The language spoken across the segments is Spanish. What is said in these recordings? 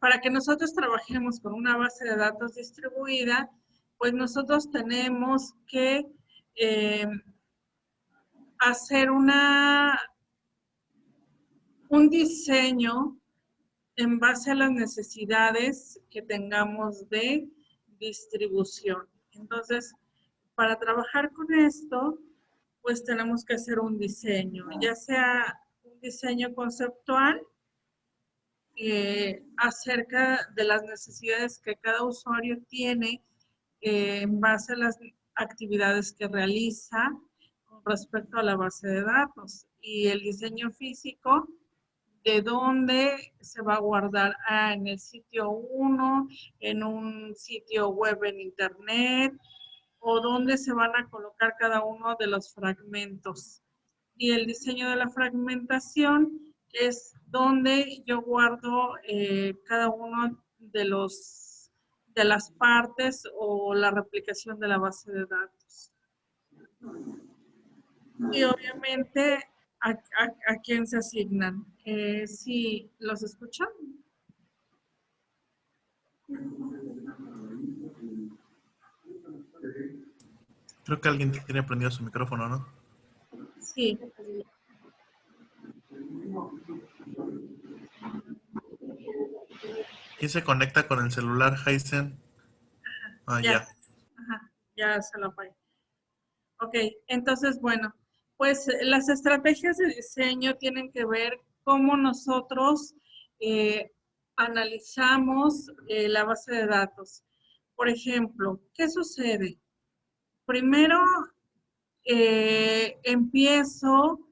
para que nosotros trabajemos con una base de datos distribuida, pues nosotros tenemos que hacer un diseño en base a las necesidades que tengamos de distribución. Entonces, para trabajar con esto, pues tenemos que hacer un diseño, ya sea un diseño conceptual acerca de las necesidades que cada usuario tiene en base a las actividades que realiza con respecto a la base de datos, y el diseño físico de dónde se va a guardar en el sitio 1, en un sitio web en internet, o dónde se van a colocar cada uno de los fragmentos. Y el diseño de la fragmentación es donde yo guardo cada uno de las partes o la replicación de la base de datos. Y obviamente a quién se asignan. ¿Sí los escuchan? Creo que alguien tiene prendido su micrófono, ¿no? Sí. ¿Quién se conecta con el celular, Heisen? Ah, Ya. ya. Ajá, ya se lo fue. Ok, entonces, bueno, pues las estrategias de diseño tienen que ver cómo nosotros analizamos la base de datos. Por ejemplo, ¿qué sucede? Primero, empiezo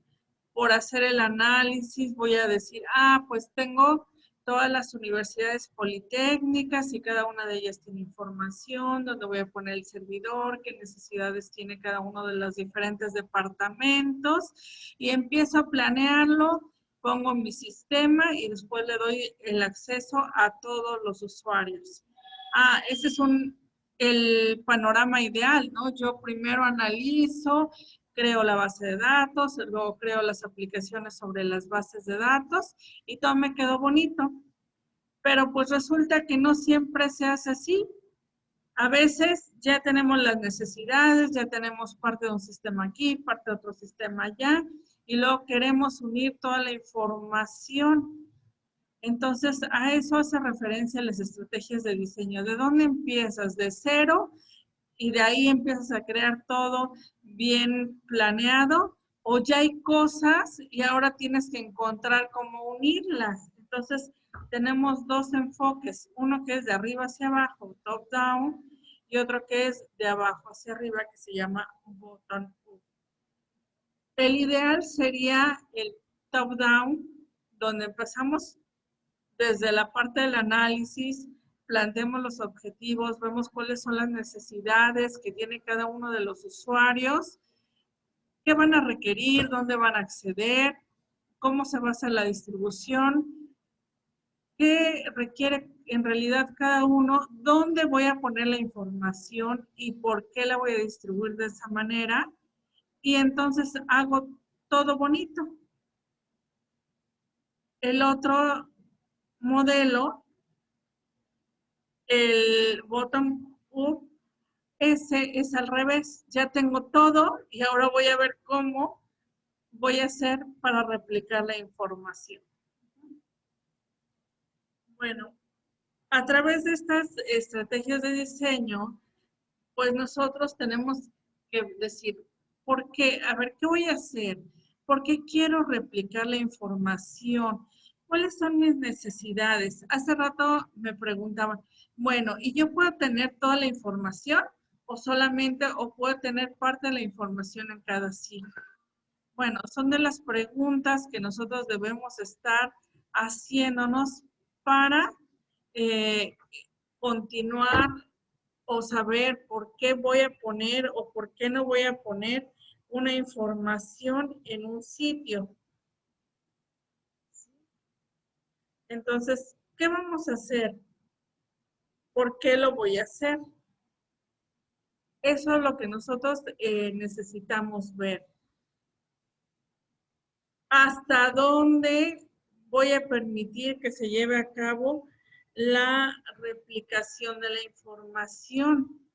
por hacer el análisis, voy a decir, pues tengo todas las universidades politécnicas y cada una de ellas tiene información, donde voy a poner el servidor, qué necesidades tiene cada uno de los diferentes departamentos, y empiezo a planearlo, pongo mi sistema y después le doy el acceso a todos los usuarios. Ese es el panorama ideal, ¿no? Yo primero analizo, creo la base de datos, luego creo las aplicaciones sobre las bases de datos y todo me quedó bonito. Pero pues resulta que no siempre se hace así. A veces ya tenemos las necesidades, ya tenemos parte de un sistema aquí, parte de otro sistema allá, y luego queremos unir toda la información. Entonces, a eso hace referencia las estrategias de diseño. ¿De dónde empiezas? De cero, y de ahí empiezas a crear todo bien planeado, o ya hay cosas y ahora tienes que encontrar cómo unirlas. Entonces, tenemos dos enfoques, uno que es de arriba hacia abajo, top down, y otro que es de abajo hacia arriba, que se llama bottom up. El ideal sería el top down, donde empezamos desde la parte del análisis, planteamos los objetivos, vemos cuáles son las necesidades que tiene cada uno de los usuarios, qué van a requerir, dónde van a acceder, cómo se basa la distribución, qué requiere en realidad cada uno, dónde voy a poner la información y por qué la voy a distribuir de esa manera, y entonces hago todo bonito. El otro modelo, el bottom up, ese es al revés. Ya tengo todo y ahora voy a ver cómo voy a hacer para replicar la información. Bueno, a través de estas estrategias de diseño, pues nosotros tenemos que decir, ¿por qué? A ver, ¿qué voy a hacer? ¿Por qué quiero replicar la información? ¿Cuáles son mis necesidades? Hace rato me preguntaban, bueno, ¿y yo puedo tener toda la información o solamente, o puedo tener parte de la información en cada sitio? Bueno, son de las preguntas que nosotros debemos estar haciéndonos para continuar o saber por qué voy a poner o por qué no voy a poner una información en un sitio. Entonces, ¿qué vamos a hacer? ¿Por qué lo voy a hacer? Eso es lo que nosotros necesitamos ver. ¿Hasta dónde voy a permitir que se lleve a cabo la replicación de la información.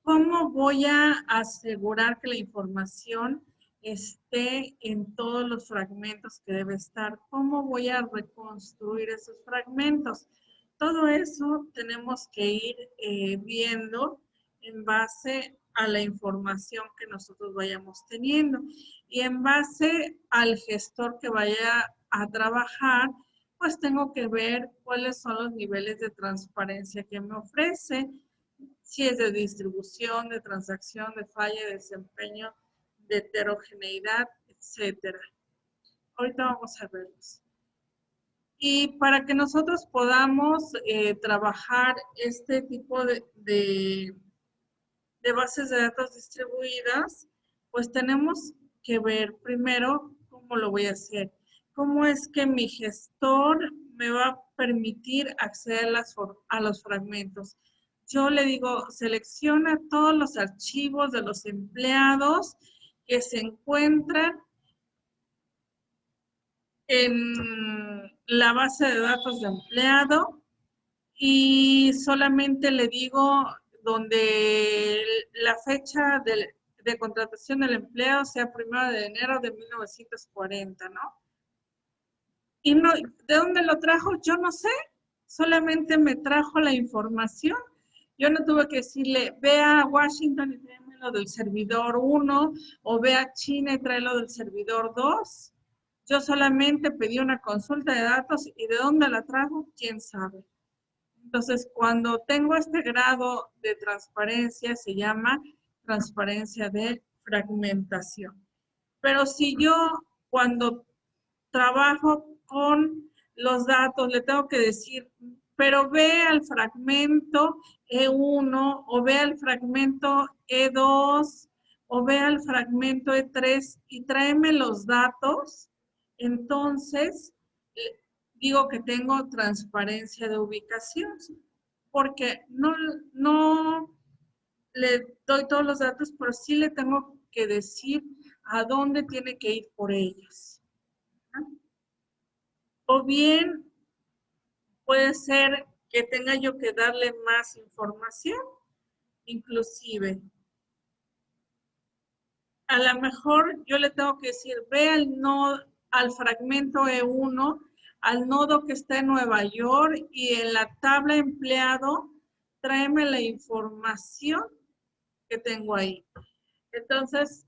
¿Cómo voy a asegurar que la información esté en todos los fragmentos que debe estar? ¿Cómo voy a reconstruir esos fragmentos? Todo eso tenemos que ir viendo en base a la información que nosotros vayamos teniendo y en base al gestor que vaya a trabajar, pues tengo que ver cuáles son los niveles de transparencia que me ofrece, si es de distribución, de transacción, de falla, de desempeño, de heterogeneidad, etcétera. Ahorita vamos a verlos. Y para que nosotros podamos trabajar este tipo de bases de datos distribuidas, pues tenemos que ver primero cómo lo voy a hacer. Cómo es que mi gestor me va a permitir acceder a los fragmentos. Yo le digo, selecciona todos los archivos de los empleados que se encuentran en la base de datos de empleado y solamente le digo donde la fecha de contratación del empleado sea 1 de enero de 1940, ¿no? Y no, ¿de dónde lo trajo? Yo no sé, solamente me trajo la información. Yo no tuve que decirle, ve a Washington y tráeme lo del servidor 1 o ve a China y tráelo del servidor 2. Yo solamente pedí una consulta de datos y de dónde la trajo, quién sabe. Entonces, cuando tengo este grado de transparencia, se llama transparencia de fragmentación. Pero si yo, cuando trabajo con los datos, le tengo que decir, pero ve al fragmento E1 o ve al fragmento E2 o ve al fragmento E3 y tráeme los datos, entonces digo que tengo transparencia de ubicación, porque no le doy todos los datos, pero sí le tengo que decir a dónde tiene que ir por ellos. O bien puede ser que tenga yo que darle más información, inclusive. A lo mejor yo le tengo que decir, ve al fragmento E1, al nodo que está en Nueva York y en la tabla empleado, tráeme la información que tengo ahí. Entonces,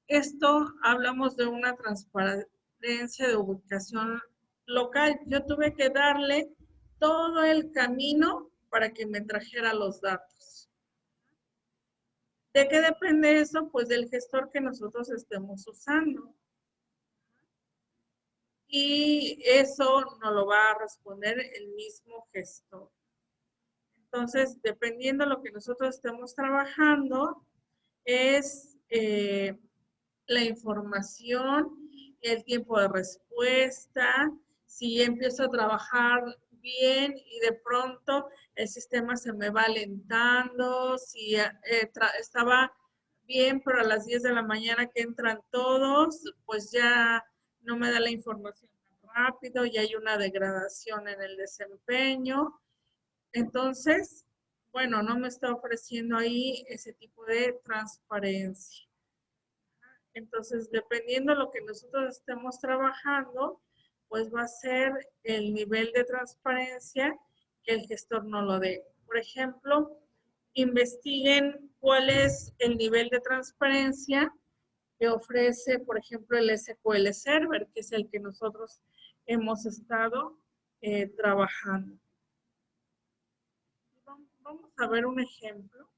esto hablamos de una transparencia de ubicación local. Yo tuve que darle todo el camino para que me trajera los datos. ¿De qué depende eso? Pues del gestor que nosotros estemos usando. Y eso nos lo va a responder el mismo gestor. Entonces, dependiendo de lo que nosotros estemos trabajando, es la información, el tiempo de respuesta, si empiezo a trabajar bien y de pronto el sistema se me va alentando, si estaba bien, pero a las 10 de la mañana que entran todos, pues ya no me da la información tan rápido, ya hay una degradación en el desempeño. Entonces, bueno, no me está ofreciendo ahí ese tipo de transparencia. Entonces, dependiendo de lo que nosotros estemos trabajando, pues va a ser el nivel de transparencia que el gestor no lo dé. Por ejemplo, investiguen cuál es el nivel de transparencia que ofrece, por ejemplo, el SQL Server, que es el que nosotros hemos estado trabajando. Vamos a ver un ejemplo.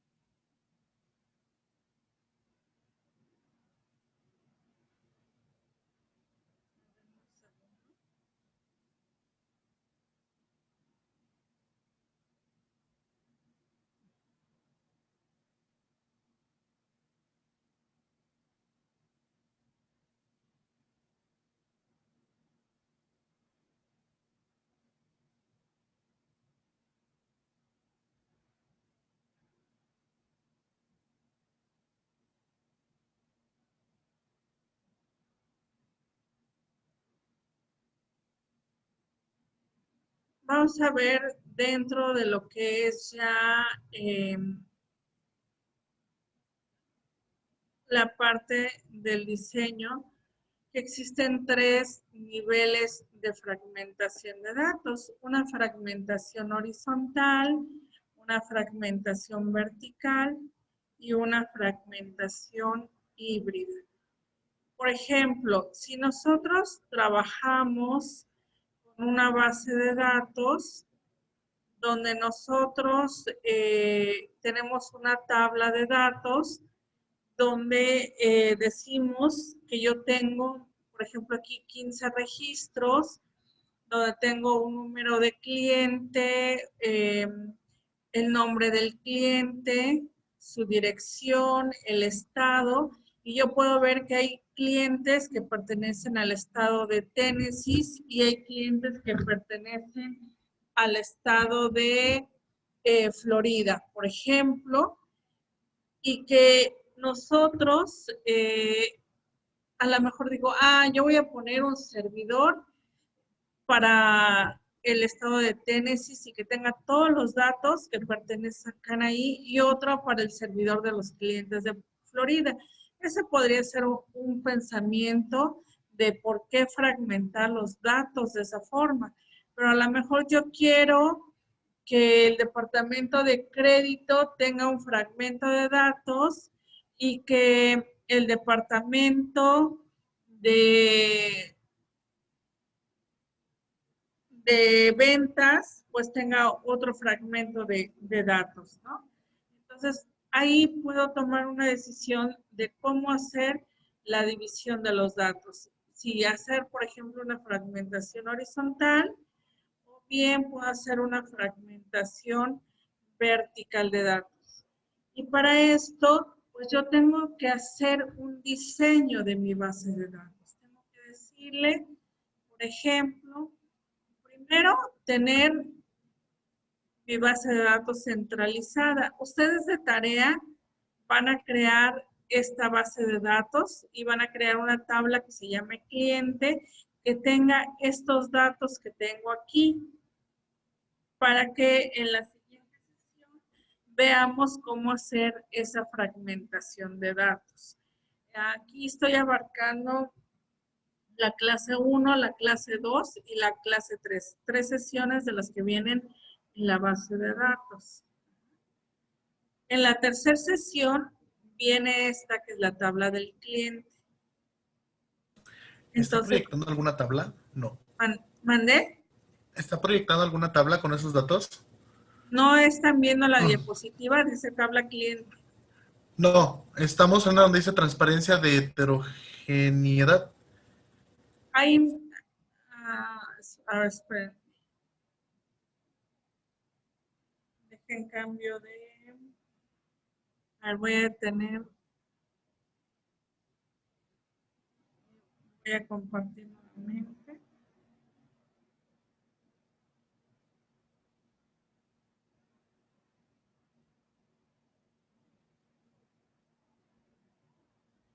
vamos a ver dentro de lo que es ya la parte del diseño, que existen 3 niveles de fragmentación de datos. Una fragmentación horizontal, una fragmentación vertical y una fragmentación híbrida. Por ejemplo, si nosotros trabajamos con una base de datos donde nosotros tenemos una tabla de datos donde decimos que yo tengo, por ejemplo, aquí 15 registros, donde tengo un número de cliente, el nombre del cliente, su dirección, el estado, y yo puedo ver que hay clientes que pertenecen al estado de Tennessee y hay clientes que pertenecen al estado de Florida, por ejemplo, y que nosotros a lo mejor digo, yo voy a poner un servidor para el estado de Tennessee y que tenga todos los datos que pertenezcan ahí y otro para el servidor de los clientes de Florida. Ese podría ser un pensamiento de por qué fragmentar los datos de esa forma. Pero a lo mejor yo quiero que el departamento de crédito tenga un fragmento de datos y que el departamento de ventas pues tenga otro fragmento de datos, ¿no? Entonces, ahí puedo tomar una decisión de cómo hacer la división de los datos. Si hacer, por ejemplo, una fragmentación horizontal, o bien puedo hacer una fragmentación vertical de datos. Y para esto, pues yo tengo que hacer un diseño de mi base de datos. Tengo que decirle, por ejemplo, primero, tener mi base de datos centralizada. Ustedes de tarea van a crear esta base de datos y van a crear una tabla que se llame cliente que tenga estos datos que tengo aquí para que en la siguiente sesión veamos cómo hacer esa fragmentación de datos. Aquí estoy abarcando la clase 1, la clase 2 y la clase 3. 3 sesiones de las que vienen en la base de datos. En la tercera sesión viene esta que es la tabla del cliente. ¿Está Entonces, proyectando alguna tabla? No. ¿mandé? ¿Está proyectando alguna tabla con esos datos? No están viendo la diapositiva, dice tabla cliente. No, estamos en donde dice transparencia de heterogeneidad. Hay, a ver, esperen. Dejen cambio de, a ver, voy a detener, voy a compartir nuevamente.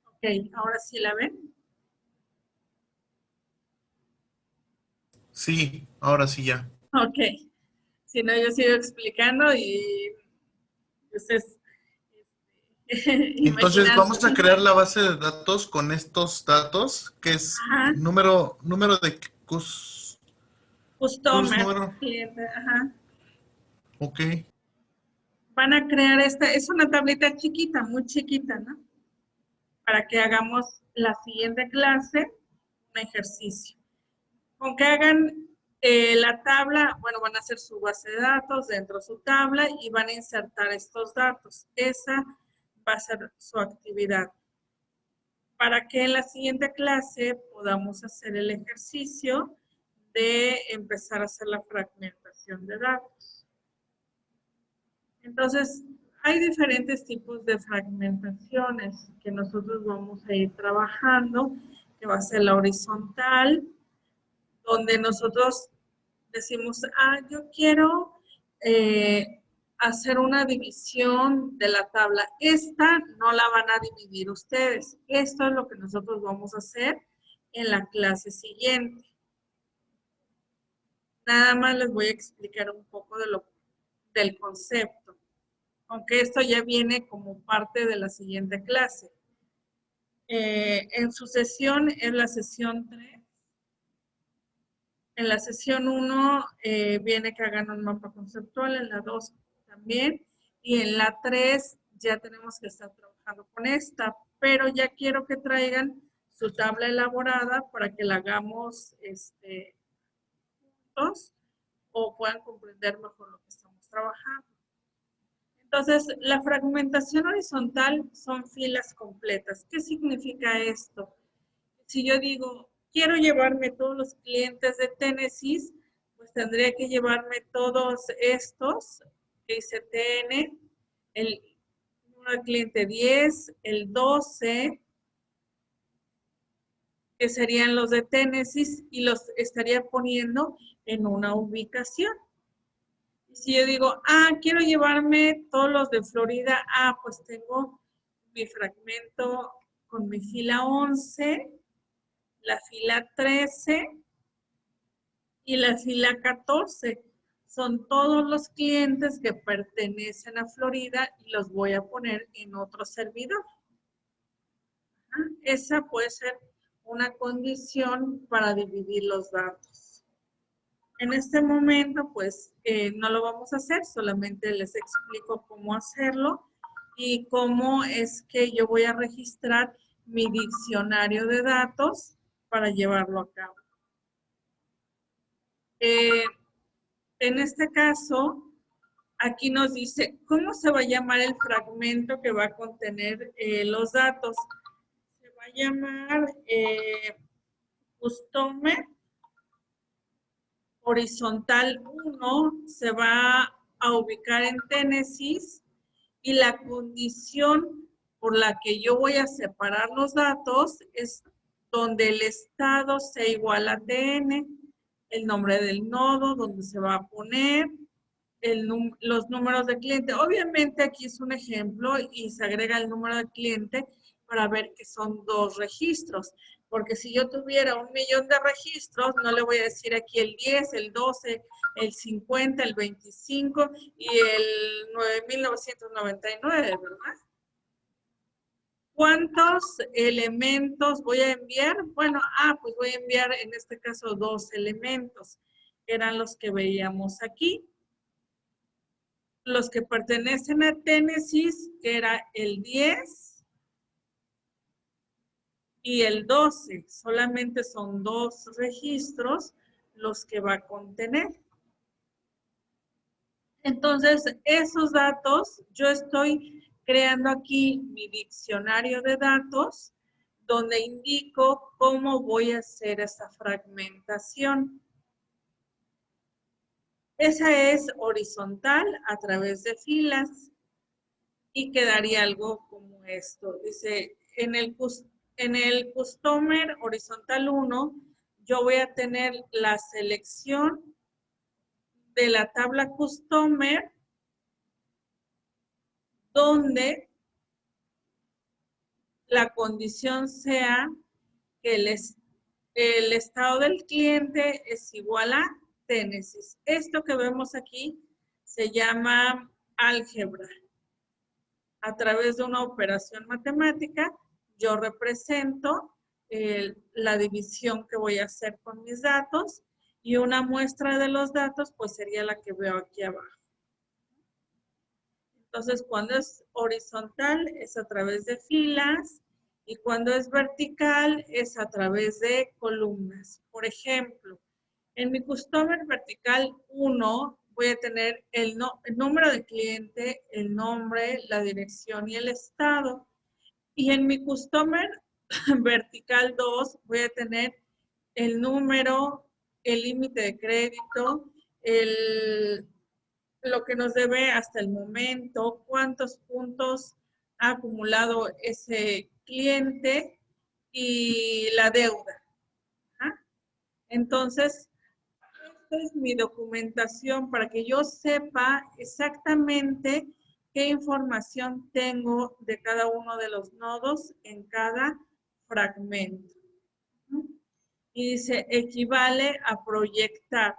Ok, ahora sí la ven. Sí, ahora sí ya. Ok, si no, yo sigo explicando y ustedes Entonces imaginando. vamos a crear la base de datos con estos datos, que es Ajá, número de customer, número. cliente, ajá. Ok. Van a crear esta, es una tablita chiquita, muy chiquita, ¿no? Para que hagamos la siguiente clase, un ejercicio. Con que hagan la tabla, bueno, van a hacer su base de datos dentro de su tabla y van a insertar estos datos. Esa va a ser su actividad. Para que en la siguiente clase podamos hacer el ejercicio de empezar a hacer la fragmentación de datos. Entonces, hay diferentes tipos de fragmentaciones que nosotros vamos a ir trabajando, que va a ser la horizontal, donde nosotros decimos, yo quiero hacer una división de la tabla. Esta no la van a dividir ustedes. Esto es lo que nosotros vamos a hacer en la clase siguiente. Nada más les voy a explicar un poco del concepto, aunque esto ya viene como parte de la siguiente clase. En su sesión es la sesión 3. En la sesión 1 viene que hagan un mapa conceptual, en la 2 también, y en la 3 ya tenemos que estar trabajando con esta, pero ya quiero que traigan su tabla elaborada para que la hagamos juntos o puedan comprender mejor lo que estamos trabajando. Entonces, la fragmentación horizontal son filas completas. ¿Qué significa esto? Si yo digo, quiero llevarme todos los clientes de Tennessee, pues tendría que llevarme todos estos, que dice TN, el número de cliente 10, el 12, que serían los de Tennessee, y los estaría poniendo en una ubicación. Si yo digo, quiero llevarme todos los de Florida, pues tengo mi fragmento con mi fila 11, la fila 13 y la fila 14. Son todos los clientes que pertenecen a Florida y los voy a poner en otro servidor. Esa puede ser una condición para dividir los datos. En este momento, pues, no lo vamos a hacer, solamente les explico cómo hacerlo y cómo es que yo voy a registrar mi diccionario de datos para llevarlo a cabo. En este caso, aquí nos dice cómo se va a llamar el fragmento que va a contener los datos. Se va a llamar Customer horizontal 1, se va a ubicar en Tennessee y la condición por la que yo voy a separar los datos es donde el estado sea igual a TN, el nombre del nodo, donde se va a poner, los números de cliente. Obviamente aquí es un ejemplo y se agrega el número de cliente para ver que son 2 registros. Porque si yo tuviera 1,000,000 de registros, no le voy a decir aquí el 10, el 12, el 50, el 25 y el 9,999, ¿verdad? ¿Cuántos elementos voy a enviar? Bueno, pues voy a enviar en este caso 2 elementos, que eran los que veíamos aquí. Los que pertenecen a Tennessee, que era el 10 y el 12. Solamente son 2 registros los que va a contener. Entonces, esos datos, yo estoy creando aquí mi diccionario de datos, donde indico cómo voy a hacer esa fragmentación. Esa es horizontal a través de filas y quedaría algo como esto. Dice, en el Customer horizontal 1, yo voy a tener la selección de la tabla Customer, donde la condición sea que el estado del cliente es igual a Tennessee. Esto que vemos aquí se llama álgebra. A través de una operación matemática, yo represento la división que voy a hacer con mis datos y una muestra de los datos pues sería la que veo aquí abajo. Entonces, cuando es horizontal es a través de filas y cuando es vertical es a través de columnas. Por ejemplo, en mi Customer vertical 1 voy a tener el número de cliente, el nombre, la dirección y el estado. Y en mi Customer vertical 2 voy a tener el número, el límite de crédito, lo que nos debe hasta el momento, cuántos puntos ha acumulado ese cliente y la deuda. Entonces, esta es mi documentación para que yo sepa exactamente qué información tengo de cada uno de los nodos en cada fragmento. Y dice, equivale a proyectar.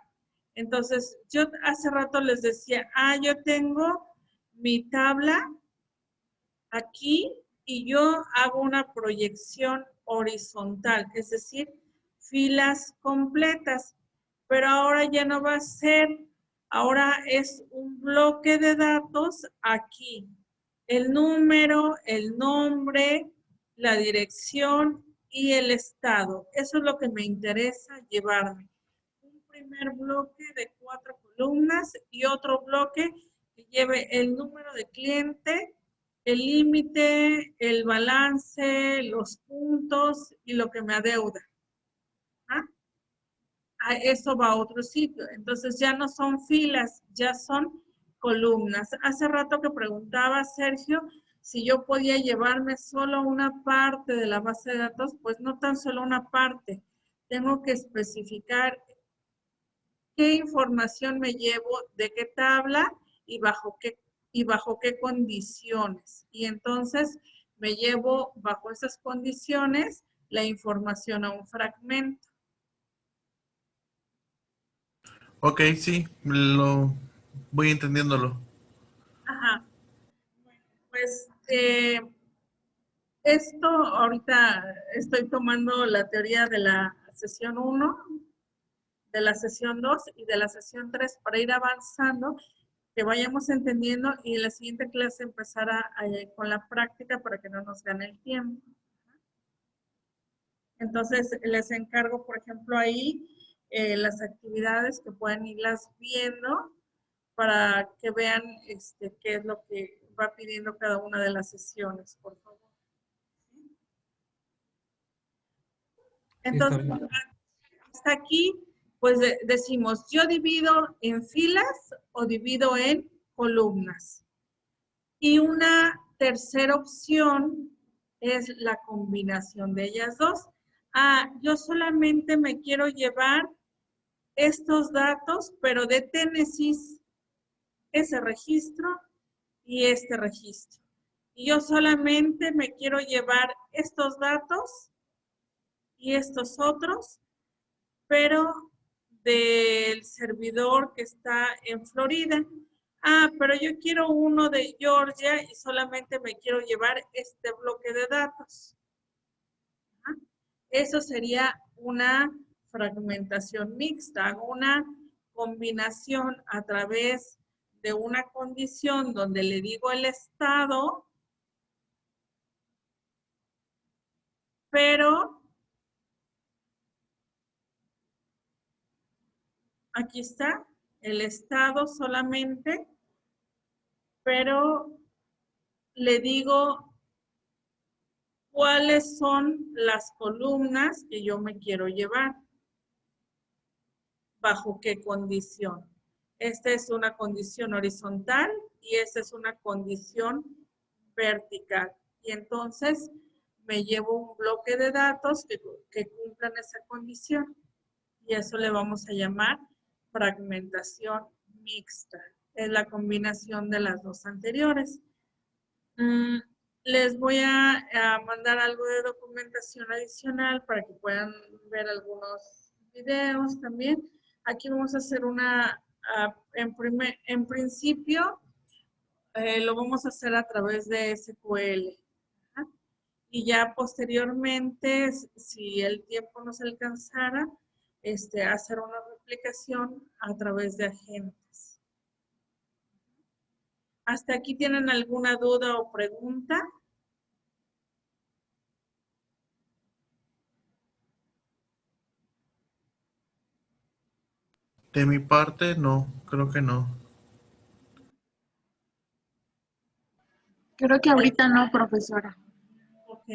Entonces, yo hace rato les decía, yo tengo mi tabla aquí y yo hago una proyección horizontal, es decir, filas completas, pero ahora ya no va a ser, ahora es un bloque de datos aquí, el número, el nombre, la dirección y el estado. Eso es lo que me interesa llevarme. Un primer bloque de 4 columnas y otro bloque que lleve el número de cliente, el límite, el balance, los puntos y lo que me adeuda. ¿Ah? Eso va a otro sitio. Entonces ya no son filas, ya son columnas. Hace rato que preguntaba Sergio si yo podía llevarme solo una parte de la base de datos, pues no tan solo una parte. Tengo que especificar qué información me llevo, de qué tabla y bajo qué condiciones. Y entonces me llevo bajo esas condiciones la información a un fragmento. Ok, sí, lo voy entendiéndolo. Ajá. Pues esto ahorita estoy tomando la teoría de la sesión 1, de la sesión 2 y de la sesión 3 para ir avanzando, que vayamos entendiendo y en la siguiente clase empezar con la práctica para que no nos gane el tiempo. Entonces, les encargo, por ejemplo, ahí las actividades que pueden irlas viendo para que vean qué es lo que va pidiendo cada una de las sesiones, por favor. Sí, está Entonces, bien. hasta aquí, pues decimos, yo divido en filas o divido en columnas. Y una tercera opción es la combinación de ellas dos. Yo solamente me quiero llevar estos datos, pero de Tennessee, ese registro y este registro. Y yo solamente me quiero llevar estos datos y estos otros, pero del servidor que está en Florida. Pero yo quiero uno de Georgia y solamente me quiero llevar este bloque de datos. Eso sería una fragmentación mixta, hago una combinación a través de una condición donde le digo el estado, pero aquí está el estado solamente, pero le digo cuáles son las columnas que yo me quiero llevar, bajo qué condición. Esta es una condición horizontal y esta es una condición vertical. Y entonces me llevo un bloque de datos que cumplan esa condición. Y eso le vamos a llamar fragmentación mixta. Es la combinación de las dos anteriores. Les voy a mandar algo de documentación adicional para que puedan ver algunos videos también. Aquí vamos a hacer en principio, lo vamos a hacer a través de SQL. ¿Ah? Y ya posteriormente, si el tiempo nos alcanzara, hacer una replicación a través de agentes. ¿Hasta aquí tienen alguna duda o pregunta? De mi parte, no, creo que no. Creo que ahorita no, profesora. Ok.